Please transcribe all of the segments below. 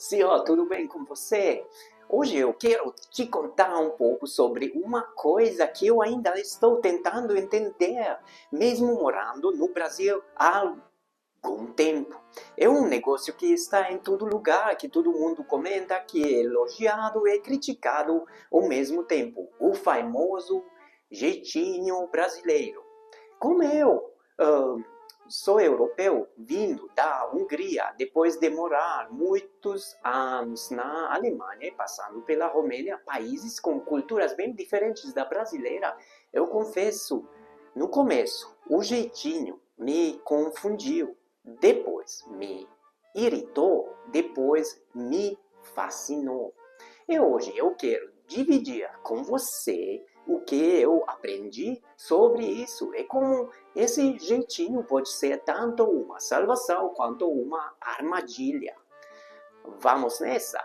Senhor, tudo bem com você? Hoje eu quero te contar um pouco sobre uma coisa que eu ainda estou tentando entender, mesmo morando no Brasil há algum tempo. É um negócio que está em todo lugar, que todo mundo comenta, que é elogiado e criticado ao mesmo tempo. O famoso jeitinho brasileiro. Como eu sou europeu, vindo da Hungria, depois de morar muitos anos na Alemanha e passando pela Romênia, países com culturas bem diferentes da brasileira, eu confesso, no começo, o jeitinho me confundiu, depois me irritou, depois me fascinou. E hoje eu quero dividir com você o que eu aprendi sobre isso e como esse jeitinho pode ser tanto uma salvação quanto uma armadilha. Vamos nessa?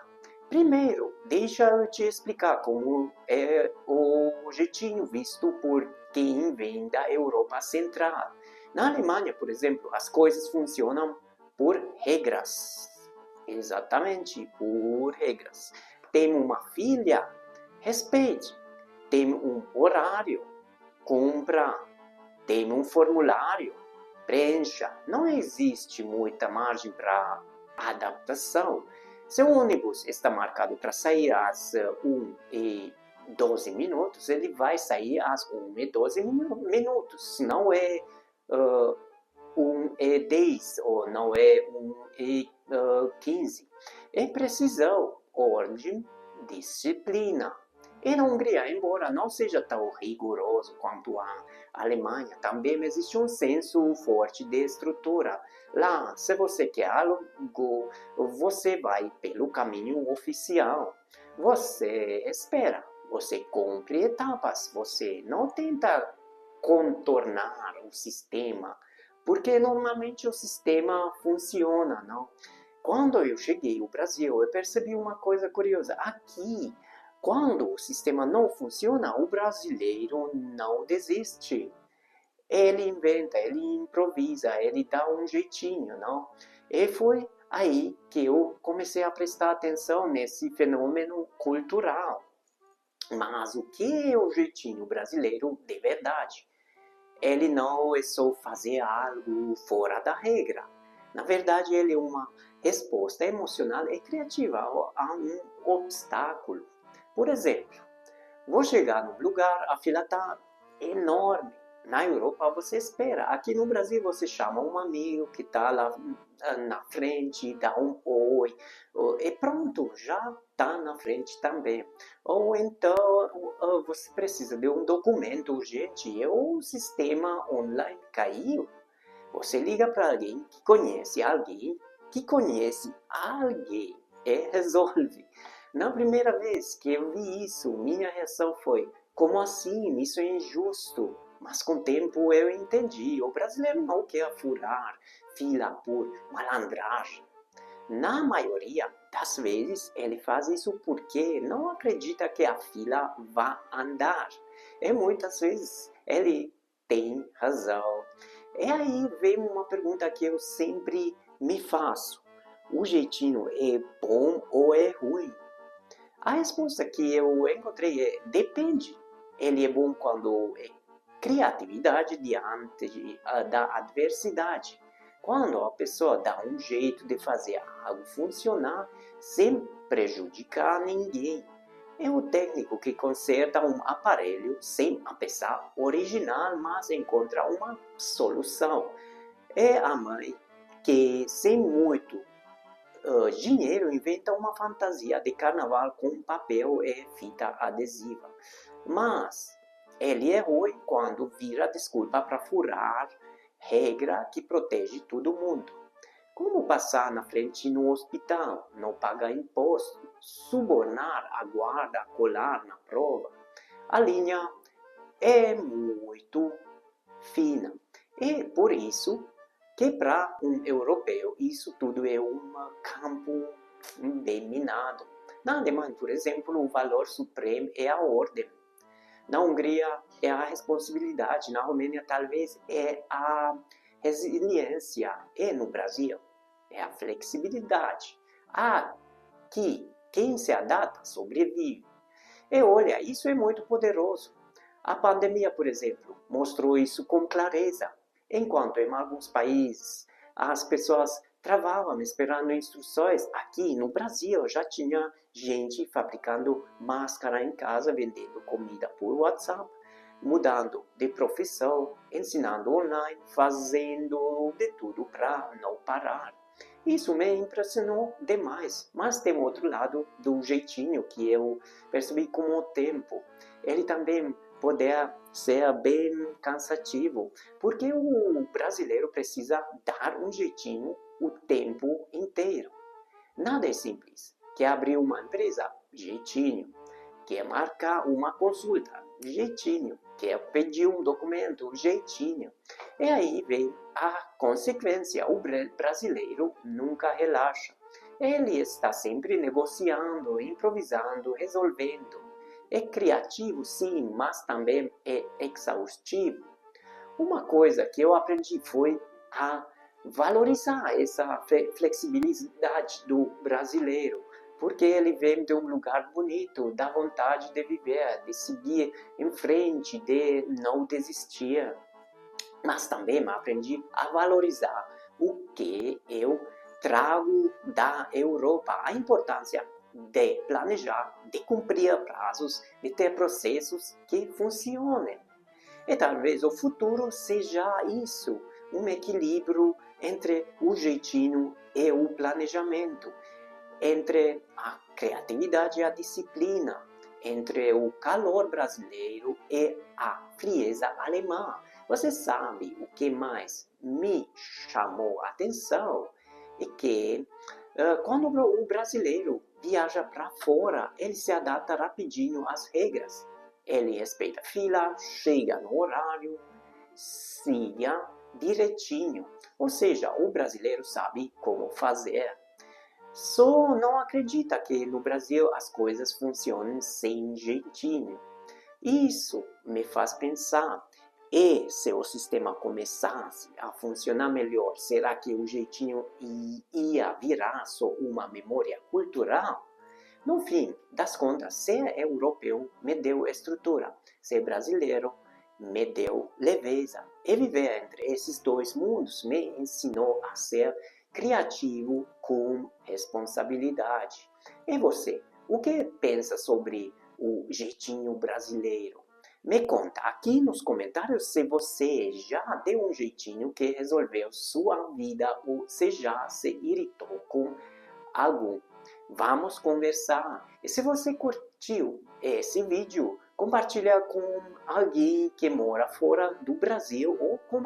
Primeiro, deixa eu te explicar como é o jeitinho visto por quem vem da Europa Central. Na Alemanha, por exemplo, as coisas funcionam por regras. Exatamente, por regras. Tem uma filha? Respeite. Tem um horário? Cumpra. Tem um formulário? Preencha. Não existe muita margem para adaptação. Se o ônibus está marcado para sair às 1h12, ele vai sair às 1h12. Não é 1h10 ou não é 1h15. É precisão, ordem, disciplina. E na Hungria, embora não seja tão rigoroso quanto a Alemanha, também existe um senso forte de estrutura. Lá, se você quer algo, você vai pelo caminho oficial. Você espera, você cumpre etapas, você não tenta contornar o sistema, porque normalmente o sistema funciona, não? Quando eu cheguei ao Brasil, eu percebi uma coisa curiosa. Aqui, quando o sistema não funciona, o brasileiro não desiste. Ele inventa, ele improvisa, ele dá um jeitinho, não? E foi aí que eu comecei a prestar atenção nesse fenômeno cultural. Mas o que é o jeitinho brasileiro de verdade? Ele não é só fazer algo fora da regra. Na verdade, ele é uma resposta emocional e criativa a um obstáculo. Por exemplo, vou chegar num lugar, a fila está enorme. Na Europa você espera. Aqui no Brasil você chama um amigo que está lá na frente, dá um oi, e pronto, já está na frente também. Ou então você precisa de um documento urgente e o sistema online caiu. Você liga para alguém que conhece alguém e resolve. Na primeira vez que eu vi isso, minha reação foi: como assim? Isso é injusto. Mas com o tempo eu entendi. O brasileiro não quer furar fila por malandragem. Na maioria das vezes ele faz isso porque não acredita que a fila vá andar. E muitas vezes ele tem razão. E aí vem uma pergunta que eu sempre me faço: o jeitinho é bom ou é ruim? A resposta que eu encontrei é: depende. Ele é bom quando é criatividade diante da adversidade. Quando a pessoa dá um jeito de fazer algo funcionar sem prejudicar ninguém. É o técnico que conserta um aparelho sem a peça original, mas encontra uma solução. É a mãe que, sem muito dinheiro, inventa uma fantasia de carnaval com papel e fita adesiva. Mas ele é ruim quando vira desculpa para furar regra que protege todo mundo. Como passar na frente no hospital, não pagar imposto, subornar a guarda, colar na prova. A linha é muito fina. E por isso que para um europeu isso tudo é um campo bem minado. Na Alemanha, por exemplo, o valor supremo é a ordem. Na Hungria é a responsabilidade. Na Romênia talvez é a resiliência. E no Brasil é a flexibilidade. A que quem se adapta sobrevive. E olha, isso é muito poderoso. A pandemia, por exemplo, mostrou isso com clareza. Enquanto em alguns países as pessoas travavam esperando instruções, aqui no Brasil já tinha gente fabricando máscara em casa, vendendo comida por WhatsApp, mudando de profissão, ensinando online, fazendo de tudo para não parar. Isso me impressionou demais, mas tem outro lado do jeitinho que eu percebi com o tempo. Ele também poder ser bem cansativo, porque o brasileiro precisa dar um jeitinho o tempo inteiro. Nada é simples. Quer abrir uma empresa? Jeitinho. Quer marcar uma consulta? Jeitinho. Quer pedir um documento? Jeitinho. E aí vem a consequência. O brasileiro nunca relaxa. Ele está sempre negociando, improvisando, resolvendo. É criativo, sim, mas também é exaustivo. Uma coisa que eu aprendi foi a valorizar essa flexibilidade do brasileiro, porque ele vem de um lugar bonito, da vontade de viver, de seguir em frente, de não desistir. Mas também aprendi a valorizar o que eu trago da Europa, a importância de planejar, de cumprir prazos, de ter processos que funcionem. E talvez o futuro seja isso, um equilíbrio entre o jeitinho e o planejamento, entre a criatividade e a disciplina, entre o calor brasileiro e a frieza alemã. Você sabe o que mais me chamou a atenção? É que quando o brasileiro viaja para fora, ele se adapta rapidinho às regras. Ele respeita a fila, chega no horário, siga direitinho. Ou seja, o brasileiro sabe como fazer. Só não acredita que no Brasil as coisas funcionem sem jeitinho. Isso me faz pensar, e se o sistema começasse a funcionar melhor, será que o jeitinho ia virar só uma memória cultural? No fim das contas, ser europeu me deu estrutura, ser brasileiro me deu leveza. E viver entre esses dois mundos me ensinou a ser criativo com responsabilidade. E você, o que pensa sobre o jeitinho brasileiro? Me conta aqui nos comentários se você já deu um jeitinho que resolveu sua vida ou se já se irritou com algum. Vamos conversar. E se você curtiu esse vídeo, compartilha com alguém que mora fora do Brasil ou com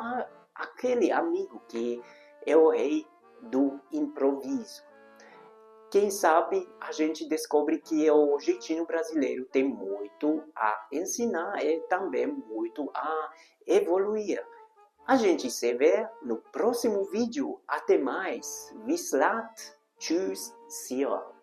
aquele amigo que é o rei do improviso. Quem sabe a gente descobre que o jeitinho brasileiro tem muito a ensinar e também muito a evoluir. A gente se vê no próximo vídeo. Até mais. Vislat. Tschüss. See you.